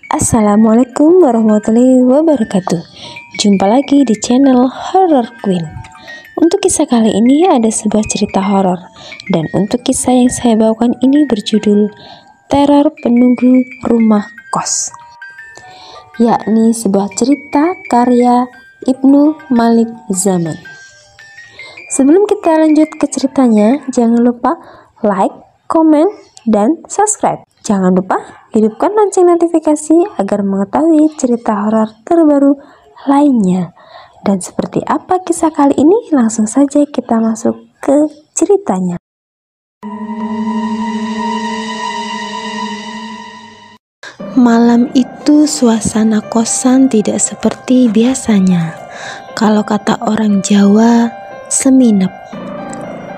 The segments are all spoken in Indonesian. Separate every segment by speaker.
Speaker 1: Assalamualaikum warahmatullahi wabarakatuh. Jumpa lagi di channel Horror Queen. Untuk kisah kali ini ada sebuah cerita horor, dan untuk kisah yang saya bawakan ini berjudul Teror Penunggu Rumah Kos, yakni sebuah cerita karya Ibnu Malik Zaman. Sebelum kita lanjut ke ceritanya, jangan lupa like, komen, dan subscribe. Jangan lupa hidupkan lonceng notifikasi agar mengetahui cerita horor terbaru lainnya. Dan seperti apa kisah kali ini? Langsung saja kita masuk ke ceritanya. Malam itu suasana kosan tidak seperti biasanya. Kalau kata orang Jawa, seminep.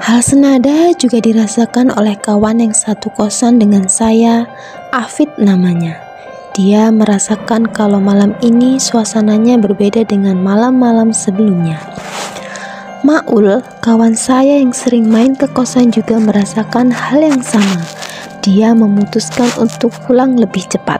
Speaker 1: Hal senada juga dirasakan oleh kawan yang satu kosan dengan saya, Afid namanya. Dia merasakan kalau malam ini suasananya berbeda dengan malam-malam sebelumnya. Maul, kawan saya yang sering main ke kosan juga merasakan hal yang sama. Dia memutuskan untuk pulang lebih cepat.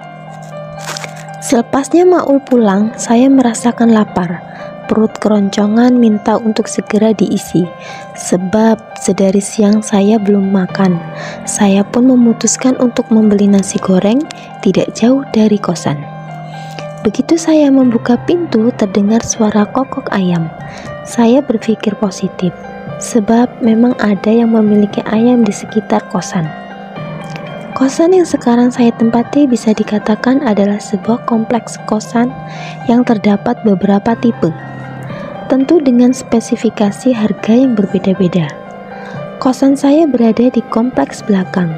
Speaker 1: Selepasnya Maul pulang, saya merasakan lapar. Perut keroncongan minta untuk segera diisi, sebab sedari siang saya belum makan. Saya pun memutuskan untuk membeli nasi goreng tidak jauh dari kosan. Begitu saya membuka pintu, terdengar suara kokok ayam. Saya berpikir positif, sebab memang ada yang memiliki ayam di sekitar kosan. Kosan yang sekarang saya tempati bisa dikatakan adalah sebuah kompleks kosan yang terdapat beberapa tipe, tentu dengan spesifikasi harga yang berbeda-beda. Kosan saya berada di kompleks belakang.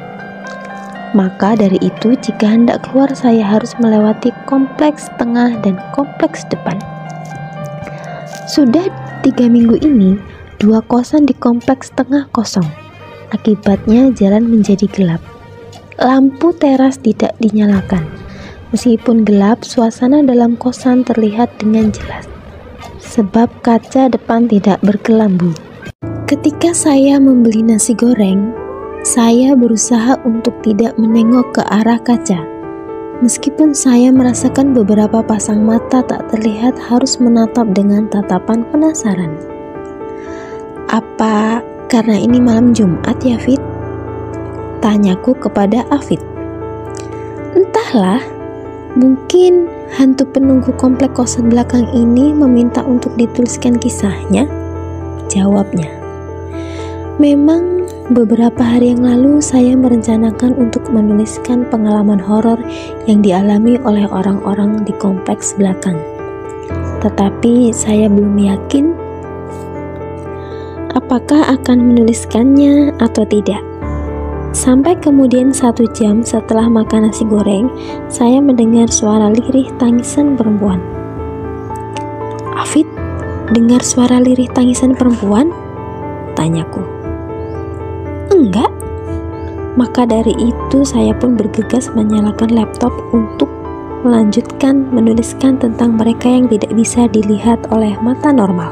Speaker 1: Maka dari itu, jika hendak keluar saya harus melewati kompleks tengah dan kompleks depan. Sudah 3 minggu ini, 2 kosan di kompleks tengah kosong. Akibatnya jalan menjadi gelap. Lampu teras tidak dinyalakan. Meskipun gelap, suasana dalam kosan terlihat dengan jelas, sebab kaca depan tidak berkelambu. Ketika saya membeli nasi goreng, saya berusaha untuk tidak menengok ke arah kaca. Meskipun saya merasakan beberapa pasang mata tak terlihat harus menatap dengan tatapan penasaran. Apa karena ini malam Jumat ya, Fit? Tanyaku kepada Afid. Entahlah, mungkin hantu penunggu komplek kosan belakang ini meminta untuk dituliskan kisahnya, jawabnya. Memang beberapa hari yang lalu saya merencanakan untuk menuliskan pengalaman horor yang dialami oleh orang-orang di kompleks belakang. Tetapi saya belum yakin apakah akan menuliskannya atau tidak. Sampai kemudian 1 jam setelah makan nasi goreng, saya mendengar suara lirih tangisan perempuan. Afid, dengar suara lirih tangisan perempuan? Tanyaku. Enggak. Maka dari itu saya pun bergegas menyalakan laptop untuk melanjutkan menuliskan tentang mereka yang tidak bisa dilihat oleh mata normal.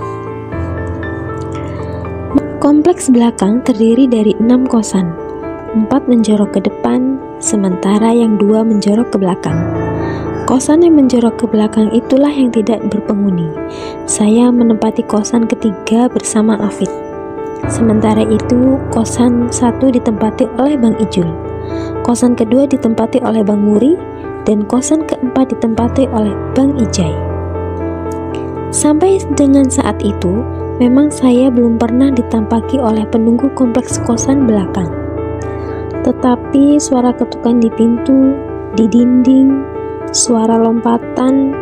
Speaker 1: Kompleks belakang terdiri dari 6 kosan. 4 menjorok ke depan, sementara yang 2 menjorok ke belakang. Kosan yang menjorok ke belakang itulah yang tidak berpenghuni. Saya menempati kosan ketiga bersama Afid. Sementara itu, kosan 1 ditempati oleh Bang Ijul, kosan kedua ditempati oleh Bang Muri, dan kosan keempat ditempati oleh Bang Ijai. Sampai dengan saat itu, memang saya belum pernah ditampaki oleh penunggu kompleks kosan belakang. Tetapi suara ketukan di pintu, di dinding, suara lompatan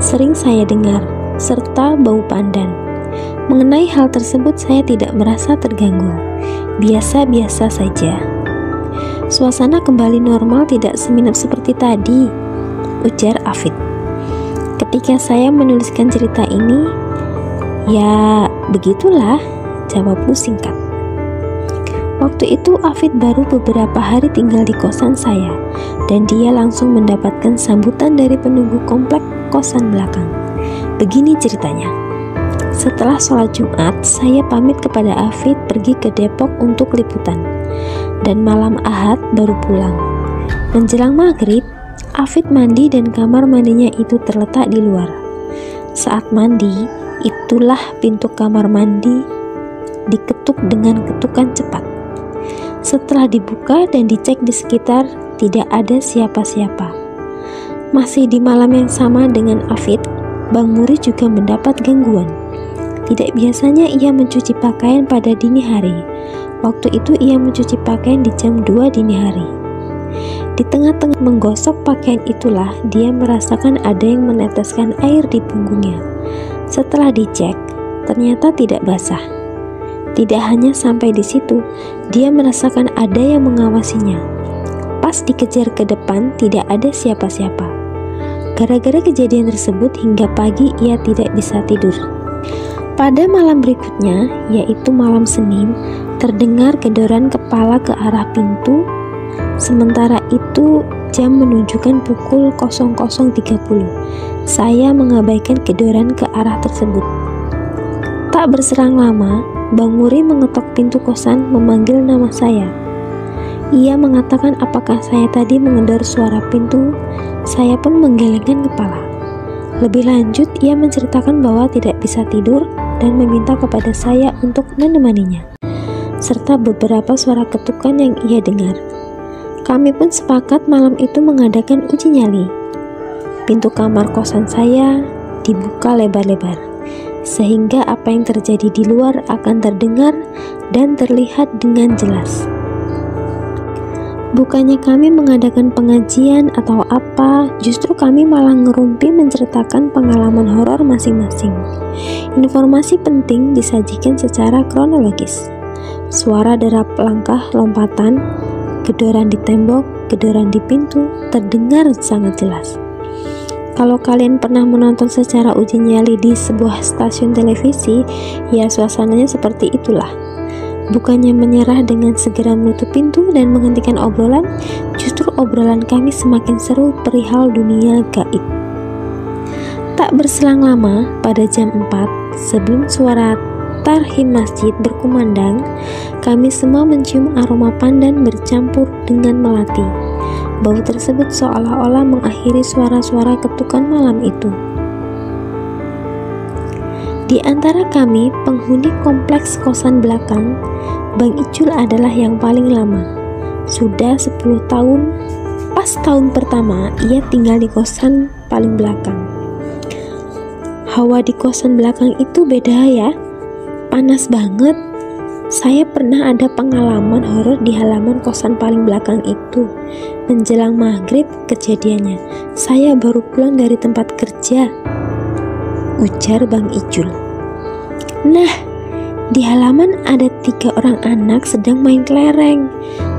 Speaker 1: sering saya dengar, serta bau pandan. Mengenai hal tersebut saya tidak merasa terganggu, biasa-biasa saja. Suasana kembali normal, tidak seminap seperti tadi, ujar Afid. Ketika saya menuliskan cerita ini, ya begitulah, jawabku singkat. Waktu itu Afid baru beberapa hari tinggal di kosan saya, dan dia langsung mendapatkan sambutan dari penunggu komplek kosan belakang. Begini ceritanya. Setelah sholat Jumat, saya pamit kepada Afid pergi ke Depok untuk liputan, dan malam Ahad baru pulang. Menjelang maghrib, Afid mandi dan kamar mandinya itu terletak di luar. Saat mandi, itulah pintu kamar mandi diketuk dengan ketukan cepat. Setelah dibuka dan dicek di sekitar, tidak ada siapa-siapa. Masih di malam yang sama dengan Afid, Bang Muri juga mendapat gangguan. Tidak biasanya ia mencuci pakaian pada dini hari. Waktu itu ia mencuci pakaian di jam 2 dini hari. Di tengah-tengah menggosok pakaian itulah dia merasakan ada yang meneteskan air di punggungnya. Setelah dicek, ternyata tidak basah. Tidak hanya sampai di situ, dia merasakan ada yang mengawasinya. Pas dikejar ke depan, tidak ada siapa-siapa. Gara-gara kejadian tersebut hingga pagi ia tidak bisa tidur. Pada malam berikutnya, yaitu malam Senin, terdengar gedoran kepala ke arah pintu. Sementara itu jam menunjukkan pukul 00.30. Saya mengabaikan gedoran ke arah tersebut. Tak berserang lama, Bang Muri mengetok pintu kosan memanggil nama saya. Ia mengatakan apakah saya tadi mengendor suara pintu. Saya pun menggelengkan kepala. Lebih lanjut, ia menceritakan bahwa tidak bisa tidur dan meminta kepada saya untuk menemaninya, serta beberapa suara ketukan yang ia dengar. Kami pun sepakat malam itu mengadakan uji nyali. Pintu kamar kosan saya dibuka lebar-lebar, sehingga apa yang terjadi di luar akan terdengar dan terlihat dengan jelas. Bukannya kami mengadakan pengajian atau apa, justru kami malah ngerumpi menceritakan pengalaman horor masing-masing. Informasi penting disajikan secara kronologis. Suara derap langkah lompatan, gedoran di tembok, gedoran di pintu terdengar sangat jelas. Kalau kalian pernah menonton secara uji nyali di sebuah stasiun televisi, ya suasananya seperti itulah. Bukannya menyerah dengan segera menutup pintu dan menghentikan obrolan, justru obrolan kami semakin seru perihal dunia gaib. Tak berselang lama, pada jam 4, sebelum suara tarhim masjid berkumandang, kami semua mencium aroma pandan bercampur dengan melati. Bau tersebut seolah-olah mengakhiri suara-suara ketukan malam itu. Di antara kami, penghuni kompleks kosan belakang, Bang Icul adalah yang paling lama. Sudah 10 tahun, pas tahun pertama ia tinggal di kosan paling belakang. Hawa di kosan belakang itu beda ya, panas banget. Saya pernah ada pengalaman horor di halaman kosan paling belakang itu. Menjelang maghrib kejadiannya, saya baru pulang dari tempat kerja, ujar Bang Icul. Nah, di halaman ada 3 orang anak sedang main kelereng.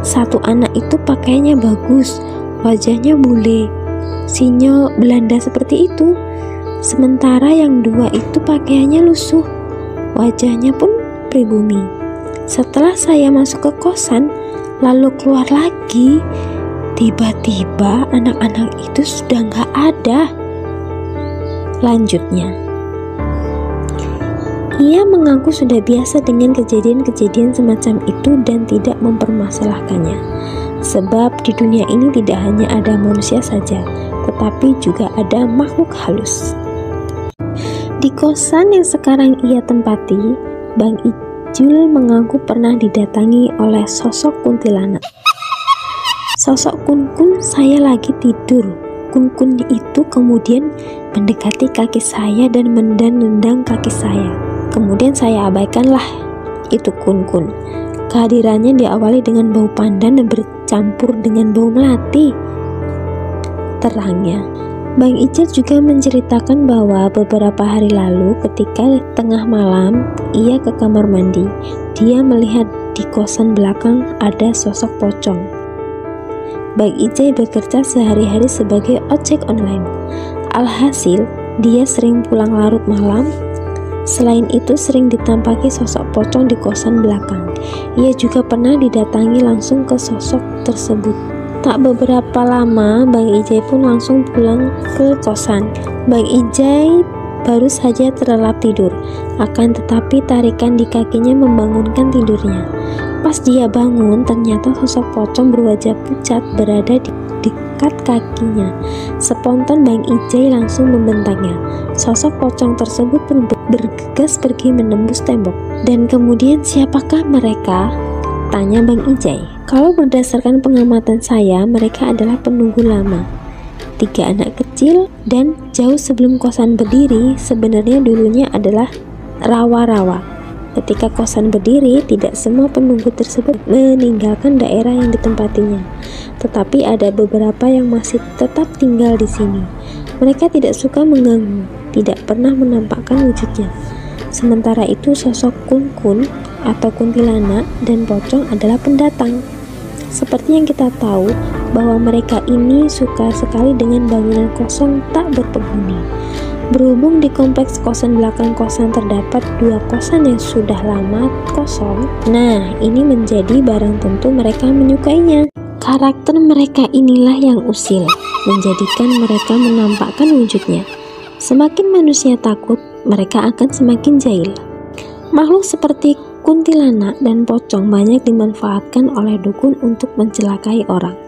Speaker 1: Satu anak itu pakaiannya bagus, wajahnya bule, sinyo Belanda seperti itu. Sementara yang 2 itu pakaiannya lusuh, wajahnya pun pribumi. Setelah saya masuk ke kosan, lalu keluar lagi, tiba-tiba anak-anak itu sudah gak ada. Lanjutnya, ia mengaku sudah biasa dengan kejadian-kejadian semacam itu dan tidak mempermasalahkannya. Sebab di dunia ini tidak hanya ada manusia saja, tetapi juga ada makhluk halus. Di kosan yang sekarang ia tempati, Bang Icul mengaku pernah didatangi oleh sosok kuntilanak. Sosok Kun-kun saya lagi tidur. Kun-kun itu kemudian mendekati kaki saya dan menendang kaki saya. Kemudian saya abaikanlah itu Kun-kun. Kehadirannya diawali dengan bau pandan dan bercampur dengan bau melati, terangnya. Bang Icul juga menceritakan bahwa beberapa hari lalu ketika tengah malam ia ke kamar mandi, dia melihat di kosan belakang ada sosok pocong. Bang Icul bekerja sehari-hari sebagai ojek online. Alhasil, dia sering pulang larut malam. Selain itu sering ditampaki sosok pocong di kosan belakang. Ia juga pernah didatangi langsung ke sosok tersebut. Tak beberapa lama, Bang Ijai pun langsung pulang ke kosan. Bang Ijai baru saja terlelap tidur, akan tetapi tarikan di kakinya membangunkan tidurnya. Pas dia bangun, ternyata sosok pocong berwajah pucat berada di dekat kakinya. Spontan Bang Ijai langsung membentaknya. Sosok pocong tersebut pun bergegas pergi menembus tembok. Dan kemudian siapakah mereka? Tanya Bang Ijai. Kalau berdasarkan pengamatan saya, mereka adalah penunggu lama. 3 anak kecil, dan jauh sebelum kosan berdiri, sebenarnya dulunya adalah rawa-rawa. Ketika kosan berdiri, tidak semua penunggu tersebut meninggalkan daerah yang ditempatinya, tetapi ada beberapa yang masih tetap tinggal di sini. Mereka tidak suka mengganggu, tidak pernah menampakkan wujudnya. Sementara itu sosok kun-kun atau kuntilanak dan pocong adalah pendatang. Seperti yang kita tahu bahwa mereka ini suka sekali dengan bangunan kosong tak berpenghuni. Berhubung di kompleks kosan belakang kosan terdapat 2 kosan yang sudah lama kosong, nah ini menjadi barang tentu mereka menyukainya. Karakter mereka inilah yang usil, menjadikan mereka menampakkan wujudnya. Semakin manusia takut, mereka akan semakin jahil. Makhluk seperti kuntilanak dan pocong banyak dimanfaatkan oleh dukun untuk mencelakai orang.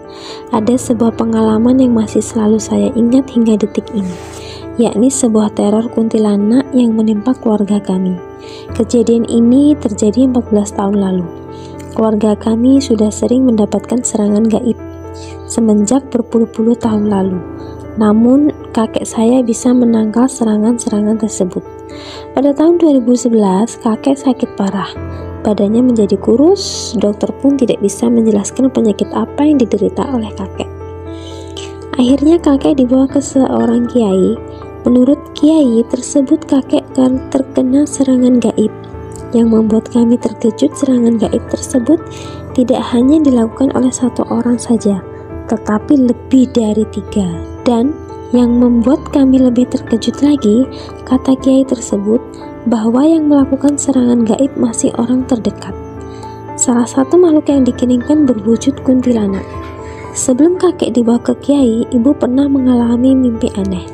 Speaker 1: Ada sebuah pengalaman yang masih selalu saya ingat hingga detik ini, yakni sebuah teror kuntilanak yang menimpa keluarga kami. Kejadian ini terjadi 14 tahun lalu. Keluarga kami sudah sering mendapatkan serangan gaib semenjak berpuluh-puluh tahun lalu. Namun, kakek saya bisa menangkal serangan-serangan tersebut. Pada tahun 2011, kakek sakit parah. Badannya menjadi kurus, dokter pun tidak bisa menjelaskan penyakit apa yang diderita oleh kakek. Akhirnya kakek dibawa ke seorang kiai. Menurut kiai tersebut, kakek terkena serangan gaib. Yang membuat kami terkejut, serangan gaib tersebut tidak hanya dilakukan oleh 1 orang saja, tetapi lebih dari 3. Dan yang membuat kami lebih terkejut lagi, kata kiai tersebut, bahwa yang melakukan serangan gaib masih orang terdekat. Salah satu makhluk yang dikirimkan berwujud kuntilanak. Sebelum kakek dibawa ke kiai, ibu pernah mengalami mimpi aneh.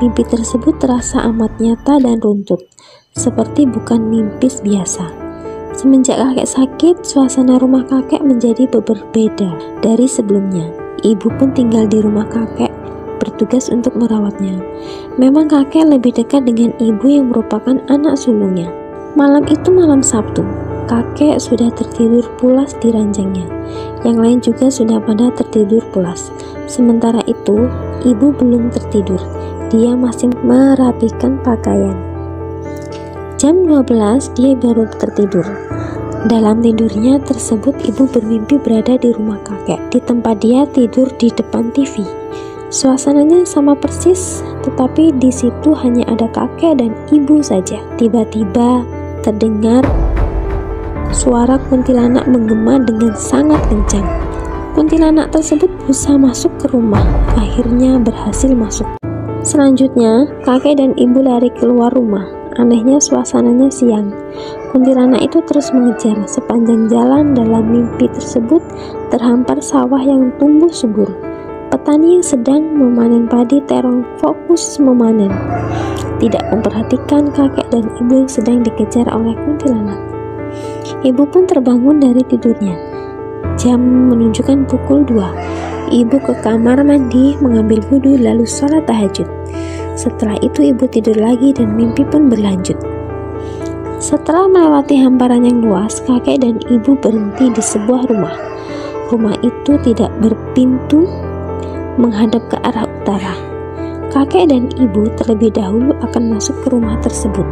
Speaker 1: Mimpi tersebut terasa amat nyata dan runtut, seperti bukan mimpi biasa. Semenjak kakek sakit, suasana rumah kakek menjadi berbeda dari sebelumnya. Ibu pun tinggal di rumah kakek, bertugas untuk merawatnya. Memang kakek lebih dekat dengan ibu yang merupakan anak sulungnya. Malam itu malam Sabtu, kakek sudah tertidur pulas di ranjangnya. Yang lain juga sudah pada tertidur pulas. Sementara itu, ibu belum tertidur. Dia masih merapikan pakaian. Jam 12 dia baru tertidur. Dalam tidurnya tersebut, ibu bermimpi berada di rumah kakek, di tempat dia tidur di depan TV. Suasananya sama persis, tetapi di situ hanya ada kakek dan ibu saja. Tiba-tiba terdengar suara kuntilanak menggema dengan sangat kencang. Kuntilanak tersebut berusaha masuk ke rumah, akhirnya berhasil masuk. Selanjutnya, kakek dan ibu lari keluar rumah. Anehnya suasananya siang. Kuntilanak itu terus mengejar. Sepanjang jalan dalam mimpi tersebut terhampar sawah yang tumbuh subur. Petani yang sedang memanen padi terong fokus memanen, tidak memperhatikan kakek dan ibu yang sedang dikejar oleh kuntilanak. Ibu pun terbangun dari tidurnya. Jam menunjukkan pukul 2. Ibu ke kamar mandi, mengambil wudhu, lalu sholat tahajud. Setelah itu ibu tidur lagi dan mimpi pun berlanjut. Setelah melewati hamparan yang luas, kakek dan ibu berhenti di sebuah rumah. Rumah itu tidak berpintu, menghadap ke arah utara. Kakek dan ibu terlebih dahulu akan masuk ke rumah tersebut,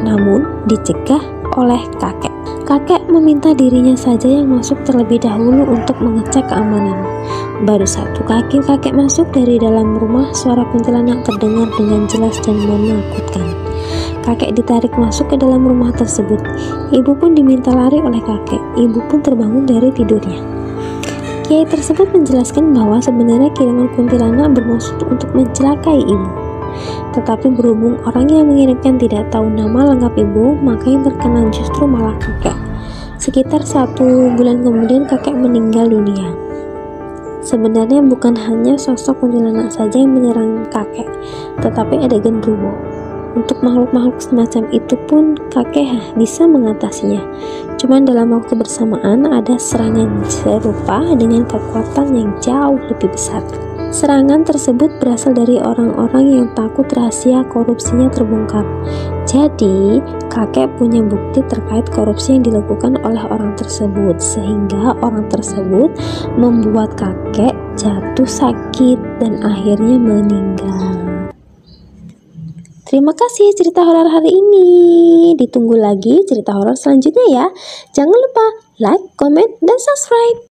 Speaker 1: namun dicegah oleh kakek. Kakek meminta dirinya saja yang masuk terlebih dahulu untuk mengecek keamanan. Baru 1 kaki kakek masuk dari dalam rumah, suara kuntilanak terdengar dengan jelas dan menakutkan. Kakek ditarik masuk ke dalam rumah tersebut. Ibu pun diminta lari oleh kakek. Ibu pun terbangun dari tidurnya. Kiai tersebut menjelaskan bahwa sebenarnya kiriman kuntilanak bermaksud untuk mencelakai ibu. Tetapi berhubung orang yang mengirimkan tidak tahu nama lengkap ibu, maka yang terkena justru malah kakek. Sekitar 1 bulan kemudian kakek meninggal dunia. Sebenarnya bukan hanya sosok kuntilanak saja yang menyerang kakek, tetapi ada genderuwo. Untuk makhluk-makhluk semacam itu pun kakek bisa mengatasinya. Cuman dalam waktu bersamaan ada serangan serupa dengan kekuatan yang jauh lebih besar. Serangan tersebut berasal dari orang-orang yang takut rahasia korupsinya terbongkar. Jadi, kakek punya bukti terkait korupsi yang dilakukan oleh orang tersebut, sehingga orang tersebut membuat kakek jatuh sakit dan akhirnya meninggal. Terima kasih cerita horor hari ini. Ditunggu lagi cerita horor selanjutnya ya. Jangan lupa like, comment, dan subscribe.